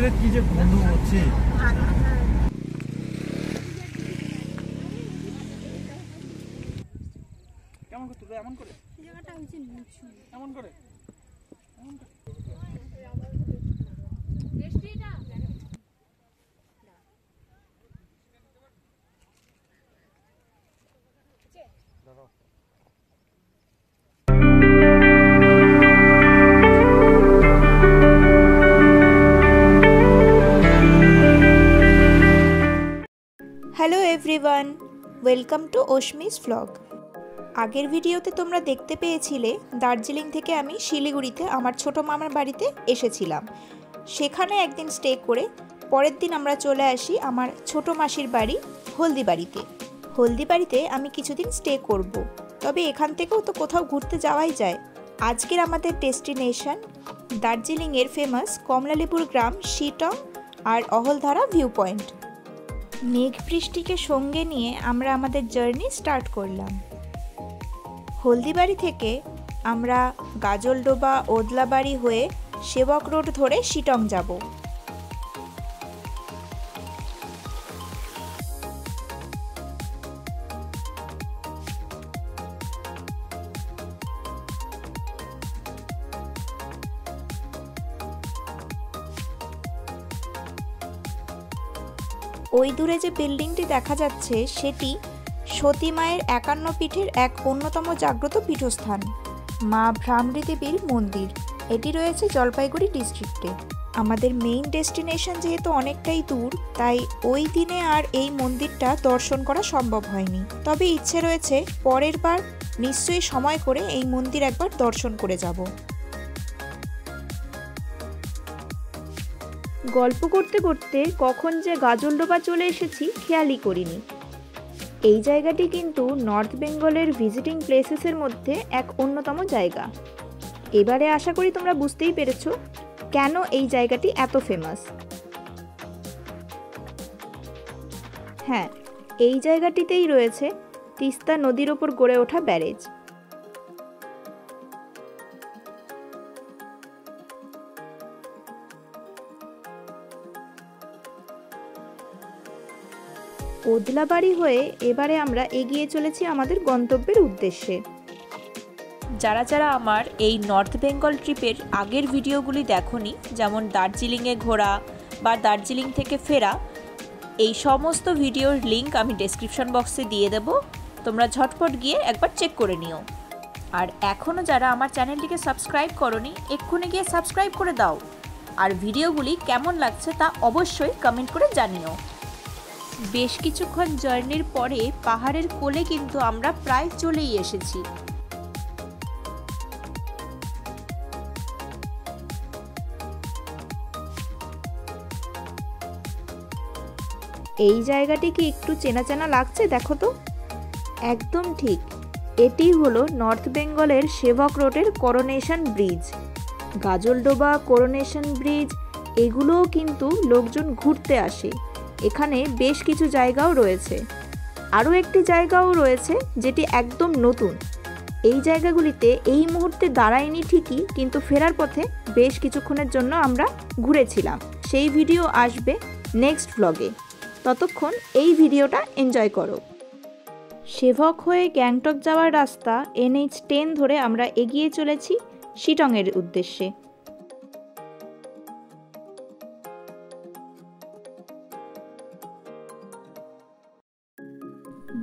ছেলেদের কি যে বন্ধু হচ্ছে। কেমন করতে এমন করে জায়গাটা হচ্ছে এমন করে এমন করে hello everyone, welcome to Ashmi's vlog. আগের ভিডিওতে তোমরা দেখতে পেয়েছিলে দার্জিলিং থেকে আমি শিলিগুড়িতে আমার ছোট মামার বাড়িতে এসেছিলাম। সেখানে একদিন স্টে করে পরের দিন আমরা চলে আসি আমার ছোট মাসির বাড়ি হলদিবাড়িতে। হলদিবাড়িতে আমি কিছুদিন স্টে করব, তবে এখান থেকেও তো কোথাও ঘুরতে যাওয়াই যায়। আজকের আমাদের ডেস্টিনেশন দার্জিলিংয়ের ফেমাস কমলালেবুর গ্রাম শিটং আর অহলধারা ভিউ পয়েন্ট। মেঘ বৃষ্টিকে সঙ্গে নিয়ে আমরা আমাদের জার্নি স্টার্ট করলাম। হলদিবাড়ি থেকে আমরা গাজলডোবা ওদলাবাড়ি হয়ে সেবক রোড ধরে শিটং যাব। ওই দূরে যে বিল্ডিংটি দেখা যাচ্ছে সেটি সতী মায়ের ৫১ পীঠের এক অন্যতম জাগ্রত পীঠস্থান, মা ভ্রামরী দেবীর মন্দির। এটি রয়েছে জলপাইগুড়ি ডিস্ট্রিক্টে। আমাদের মেইন ডেস্টিনেশন যেহেতু অনেকটাই দূর, তাই ওই দিনে আর এই মন্দিরটা দর্শন করা সম্ভব হয়নি। তবে ইচ্ছে রয়েছে পরের বার নিশ্চয়ই সময় করে এই মন্দির একবার দর্শন করে যাব। গল্প করতে করতে কখন যে গাজলডোবা চলে এসেছি খেয়ালই করিনি। এই জায়গাটি কিন্তু নর্থ বেঙ্গলের ভিজিটিং প্লেসেসের মধ্যে এক অন্যতম জায়গা। এবারে আশা করি তোমরা বুঝতেই পেরেছো কেন এই জায়গাটি এত ফেমাস। হ্যাঁ, এই জায়গাটিতেই রয়েছে তিস্তা নদীর ওপর গড়ে ওঠা ব্যারেজ। ওদলাবাড়ি হয়ে এবারে আমরা এগিয়ে চলেছি আমাদের গন্তব্যের উদ্দেশ্যে। যারা যারা আমার এই নর্থ বেঙ্গল ট্রিপের আগের ভিডিওগুলি দেখোনি, যেমন দার্জিলিংয়ে ঘোরা বা দার্জিলিং থেকে ফেরা, এই সমস্ত ভিডিওর লিঙ্ক আমি ডেসক্রিপশন বক্সে দিয়ে দেব। তোমরা ঝটপট গিয়ে একবার চেক করে নিও। আর এখনও যারা আমার চ্যানেলটিকে সাবস্ক্রাইব করোনি, এক্ষুনি গিয়ে সাবস্ক্রাইব করে দাও। আর ভিডিওগুলি কেমন লাগছে তা অবশ্যই কমেন্ট করে জানিও। বেশ কিছুক্ষণ জার্নির পরে পাহাড়ের কোলে কিন্তু আমরা প্রায় চলেই এসেছি। এই জায়গাটি কি একটু চেনা চেনা লাগছে? দেখো তো, একদম ঠিক, এটি হলো নর্থ বেঙ্গলের সেবক রোডের coronation bridge. Gajoldoba, coronation bridge এগুলোও কিন্তু লোকজন ঘুরতে আসে। এখানে বেশ কিছু জায়গাও রয়েছে, আরও একটি জায়গাও রয়েছে যেটি একদম নতুন। এই জায়গাগুলিতে এই মুহূর্তে দাঁড়ায়নি ঠিকই, কিন্তু ফেরার পথে বেশ কিছুক্ষণের জন্য আমরা ঘুরেছিলাম। সেই ভিডিও আসবে নেক্সট ভ্লগে। ততক্ষণ এই ভিডিওটা এনজয় করো। সেবক হয়ে গ্যাংটক যাওয়ার রাস্তা NH10 ধরে আমরা এগিয়ে চলেছি শিটংয়ের উদ্দেশ্যে।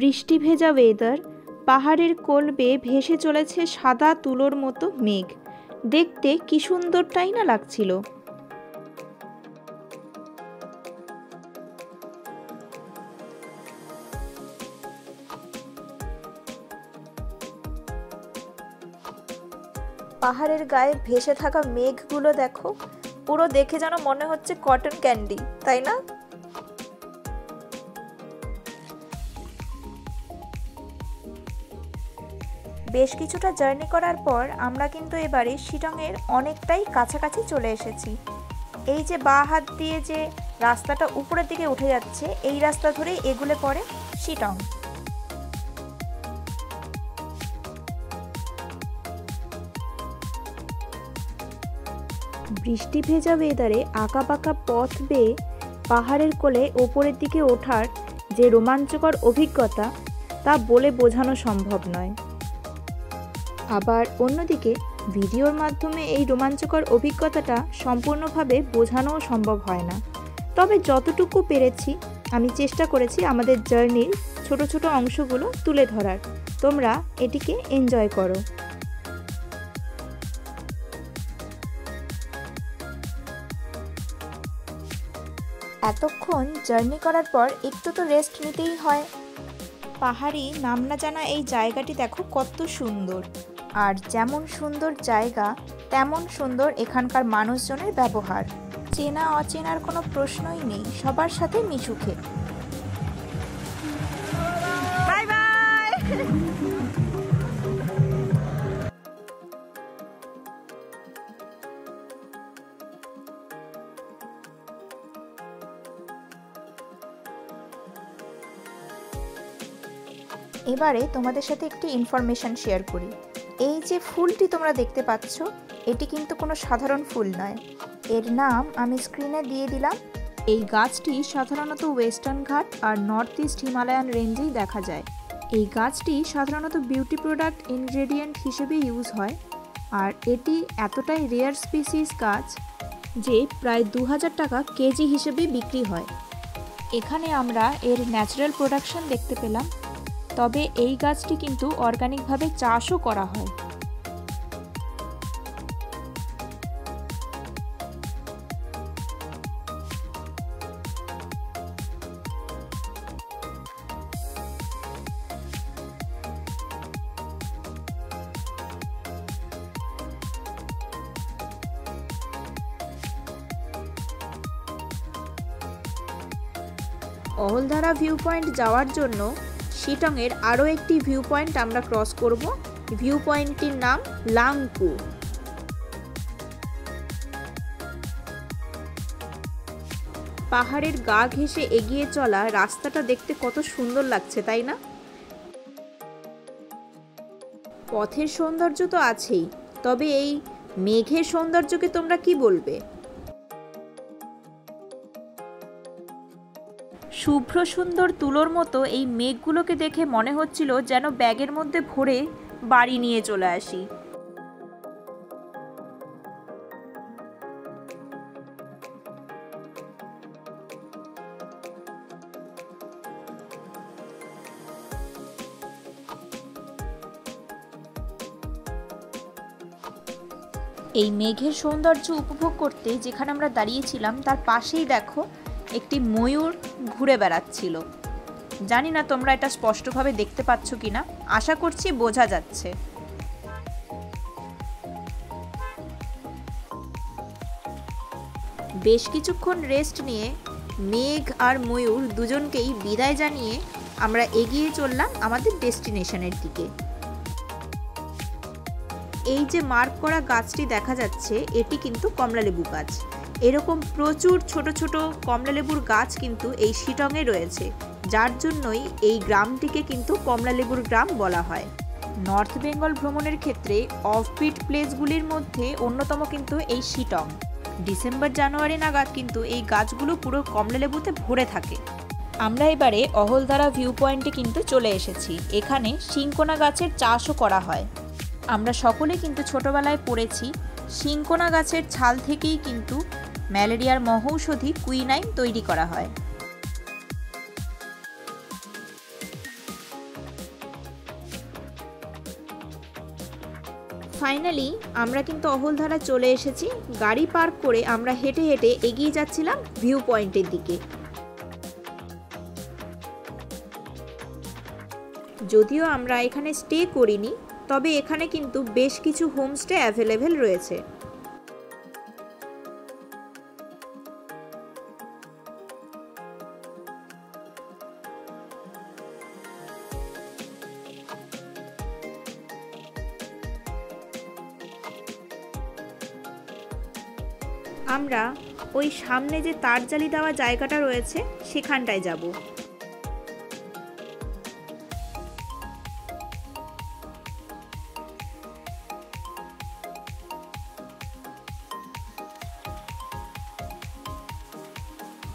বৃষ্টি ভেজা ওয়েদার, পাহাড়ের কোল বেয়ে ভেসে চলেছে সাদা তুলোর মতো মেঘ। দেখতে কি সুন্দরটাই না লাগছিল। পাহাড়ের গায়ে ভেসে থাকা মেঘগুলো দেখো, পুরো দেখে যেন মনে হচ্ছে কটন ক্যান্ডি, তাই না? বেশ কিছুটা জার্নি করার পর আমরা কিন্তু এবারে শিটংয়ের অনেকটাই কাছাকাছি চলে এসেছি। এই যে বাঁ হাত দিয়ে যে রাস্তাটা উপরের দিকে উঠে যাচ্ছে, এই রাস্তা ধরেই এগুলে পড়ে শিটং। বৃষ্টি ভেজা ওয়েদারে আঁকাবাঁকা পথ বেয়ে পাহাড়ের কোলে ওপরের দিকে ওঠার যে রোমাঞ্চকর অভিজ্ঞতা তা বলে বোঝানো সম্ভব নয়। আবার অন্যদিকে ভিডিওর মাধ্যমে এই রোমাঞ্চকর অভিজ্ঞতাটা সম্পূর্ণভাবে বোঝানোও সম্ভব হয় না। তবে যতটুকু পেরেছি আমি চেষ্টা করেছি আমাদের জার্নির ছোট ছোট অংশগুলো তুলে ধরার। তোমরা এটিকে এনজয় করো। এতক্ষণ জার্নি করার পর একটু তো রেস্ট নিতেই হয়। পাহাড়ি নাম না জানা এই জায়গাটি দেখো কত সুন্দর, আর যেমন সুন্দর জায়গা তেমন সুন্দর এখানকার মানুষজনের ব্যবহার। চেনা অচেনার কোনো প্রশ্নই নেই, সবার সাথে মিশুকে। Bye bye. এবারে তোমাদের সাথে একটি ইনফরমেশন শেয়ার করি। এই যে ফুলটি তোমরা দেখতে পাচ্ছ এটি কিন্তু কোনো সাধারণ ফুল নয়, এর নাম আমি স্ক্রিনে দিয়ে দিলাম। এই গাছটি সাধারণত ওয়েস্টার্ন ঘাট আর নর্থ ইস্ট হিমালয়ান রেঞ্জেই দেখা যায়। এই গাছটি সাধারণত বিউটি প্রোডাক্ট ইনগ্রেডিয়েন্ট হিসেবে ইউজ হয়, আর এটি এতটাই রেয়ার স্পিসিস গাছ যে প্রায় 2000 টাকা কেজি হিসেবে বিক্রি হয়। এখানে আমরা এর ন্যাচারাল প্রোডাকশন দেখতে পেলাম, তবে এই গাছটি কিন্তু অর্গানিকভাবে চাষও করা হয়। অহলধারা ভিউ পয়েন্ট যাওয়ার জন্য শিটংয়ের আরও একটি ভিউ পয়েন্ট আমরা ক্রস করব। ভিউ পয়েন্টটির নাম লাংকু। পাহাড়ের গা ঘেঁষে এগিয়ে চলা রাস্তাটা দেখতে কত সুন্দর লাগছে, তাই না? পথের সৌন্দর্য তো আছেই, তবে এই মেঘের সৌন্দর্যকে তোমরা কি বলবে? শুভ্র সুন্দর তুলোর মতো এই মেঘগুলোকে দেখে মনে হচ্ছিল যেন ব্যাগের মধ্যে ভরে বাড়ি নিয়ে চলে আসি। এই মেঘের সৌন্দর্য উপভোগ করতে যেখানে আমরা দাঁড়িয়েছিলাম তার পাশেই দেখো একটি ময়ূর ঘুরে বেড়াচ্ছিল। জানি না তোমরা এটা স্পষ্টভাবে দেখতে পাচ্ছ কিনা, আশা করছি বোঝা যাচ্ছে। বেশ কিছুক্ষণ রেস্ট নিয়ে মেঘ আর ময়ূর দুজনকেই বিদায় জানিয়ে আমরা এগিয়ে চললাম আমাদের ডেস্টিনেশনের দিকে। এই যে মার্ক করা গাছটি দেখা যাচ্ছে এটি কিন্তু কমলালেবু গাছ। এরকম প্রচুর ছোট ছোট কমলালেবুর গাছ কিন্তু এই শিটংয়ে রয়েছে, যার জন্যই এই গ্রামটিকে কিন্তু কমলালেবুর গ্রাম বলা হয়। নর্থ বেঙ্গল ভ্রমণের ক্ষেত্রে অফবিট প্লেসগুলির মধ্যে অন্যতম কিন্তু এই শিটং। ডিসেম্বর জানুয়ারি নাগাদ কিন্তু এই গাছগুলো পুরো কমলালেবুতে ভরে থাকে। আমরা এবারে অহলধারা ভিউ পয়েন্টে কিন্তু চলে এসেছি। এখানে সিংকোনা গাছের চাষও করা হয়। আমরা সকলে কিন্তু ছোটবেলায় পড়েছি সিংকোনা গাছের ছাল থেকেই কিন্তু ম্যালেরিয়ার মহৌষধি কুইনাইন তৈরি করা হয়। ফাইনালি আমরা কিন্তু অহলধারা চলে এসেছি। গাড়ি পার্ক করে আমরা হেঁটে হেঁটে এগিয়ে যাচ্ছিলাম ভিউ পয়েন্টের দিকে। যদিও আমরা এখানে স্টে করিনি, তবে এখানে কিন্তু বেশ কিছু হোমস্টে অ্যাভেলেবেল রয়েছে। আমরা ওই সামনে যে তারজালি দেওয়া জায়গাটা রয়েছে সেখানটায় যাব।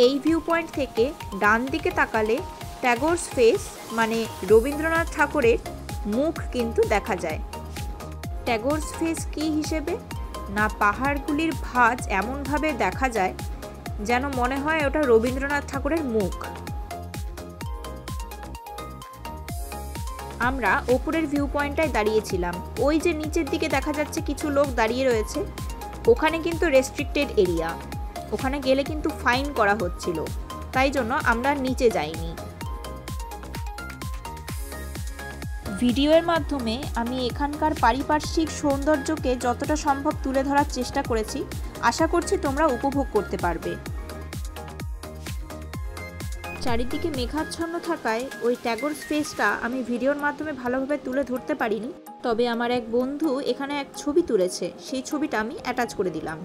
এই ভিউ পয়েন্ট থেকে ডান দিকে তাকালে ট্যাগোরস ফেস মানে রবীন্দ্রনাথ ঠাকুরের মুখ কিন্তু দেখা যায়। ট্যাগোরস ফেস কী হিসেবে না, পাহাড়গুলির ভাঁজ এমনভাবে দেখা যায় যেন মনে হয় ওটা রবীন্দ্রনাথ ঠাকুরের মুখ। আমরা ওপরের ভিউ পয়েন্টটায় দাঁড়িয়েছিলাম। ওই যে নিচের দিকে দেখা যাচ্ছে কিছু লোক দাঁড়িয়ে রয়েছে, ওখানে কিন্তু রেস্ট্রিক্টেড এরিয়া, ওখানে গেলে কিন্তু ফাইন করা হচ্ছিল, তাই জন্য আমরা নিচে যাইনি। ভিডিওর মাধ্যমে আমি এখানকার পারিপার্শ্বিক সৌন্দর্যকে যতটা সম্ভব তুলে ধরার চেষ্টা করেছি, আশা করছি তোমরা উপভোগ করতে পারবে। চারিদিকে মেঘাচ্ছন্ন থাকায় ওই ট্যাগোরস ফেসটা আমি ভিডিওর মাধ্যমে ভালোভাবে তুলে ধরতে পারিনি, তবে আমার এক বন্ধু এখানে এক ছবি তুলেছে, সেই ছবিটা আমি অ্যাটাচ করে দিলাম।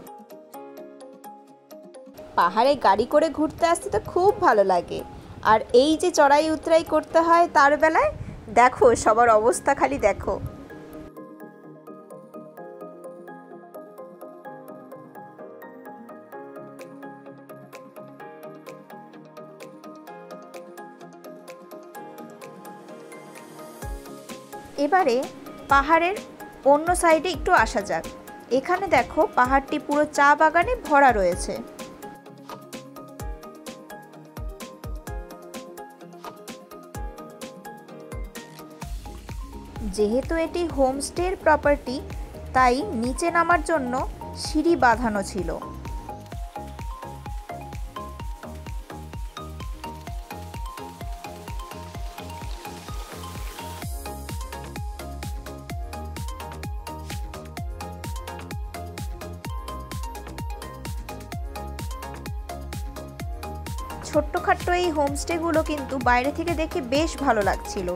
পাহাড়ে গাড়ি করে ঘুরতে আসতে তো খুব ভালো লাগে, আর এই যে চড়াই উতরাই করতে হয় তার বেলায় দেখো সবার অবস্থা খালি দেখো। এবারে পাহাড়ের অন্য সাইডে একটু আসা যাক। এখানে দেখো পাহাড়টি পুরো চা বাগানে ভরা রয়েছে। যেহেতু এটি হোমস্টের প্রপার্টি, তাই নিচে নামার জন্য সিঁড়ি বাঁধানো ছিল। ছোট্টখাট্ট এই হোমস্টেগুলো কিন্তু বাইরে থেকে দেখে বেশ ভালো লাগছিল,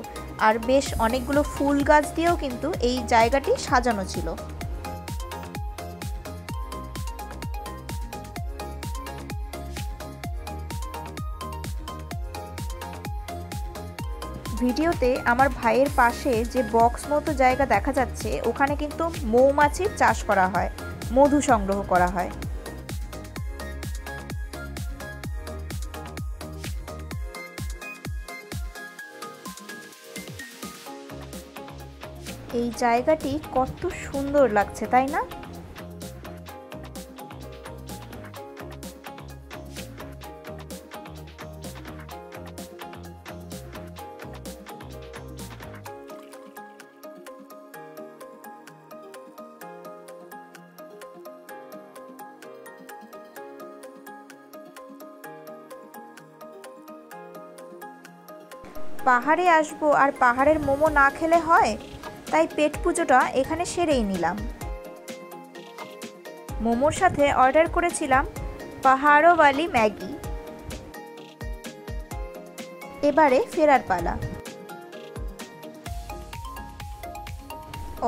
আর বেশ অনেকগুলো ফুল গাছ দিয়েও কিন্তু এই জায়গাটি সাজানো ছিল। ভিডিওতে আমার ভাইয়ের পাশে যে বক্স মতো জায়গা দেখা যাচ্ছে, ওখানে কিন্তু মৌমাছির চাষ করা হয়, মধু সংগ্রহ করা হয়। এই জায়গাটি কত সুন্দর লাগছে, তাই না? পাহাড়ে আসবো আর পাহাড়ের মোমো না খেলে হয়, তাই পেট পুজোটা এখানে সেরেই নিলাম। মোমোর সাথে অর্ডার করেছিলাম পাহাড়ওয়ালি ম্যাগি। এবারে ফেরার পালা।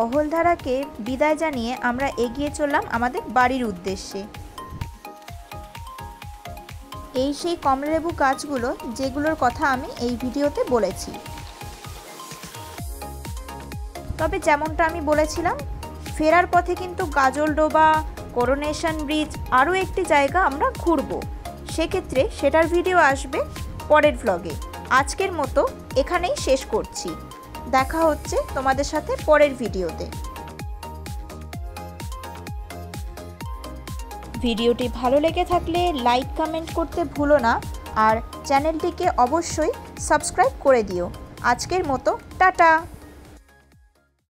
অহলধারাকে বিদায় জানিয়ে আমরা এগিয়ে চললাম আমাদের বাড়ির উদ্দেশ্যে। এই সেই কমলালেবু গাছগুলো যেগুলোর কথা আমি এই ভিডিওতে বলেছি। তবে যেমনটা আমি বলেছিলাম, ফেরার পথে কিন্তু গাজলডোবা, করোনেশন ব্রিজ আরও একটি জায়গা আমরা ঘুরব, সেক্ষেত্রে সেটার ভিডিও আসবে পরের ভ্লগে। আজকের মতো এখানেই শেষ করছি, দেখা হচ্ছে তোমাদের সাথে পরের ভিডিওতে। ভিডিওটি ভালো লেগে থাকলে লাইক কমেন্ট করতে ভুলো না, আর চ্যানেলটিকে অবশ্যই সাবস্ক্রাইব করে দিও। আজকের মতো টাটা।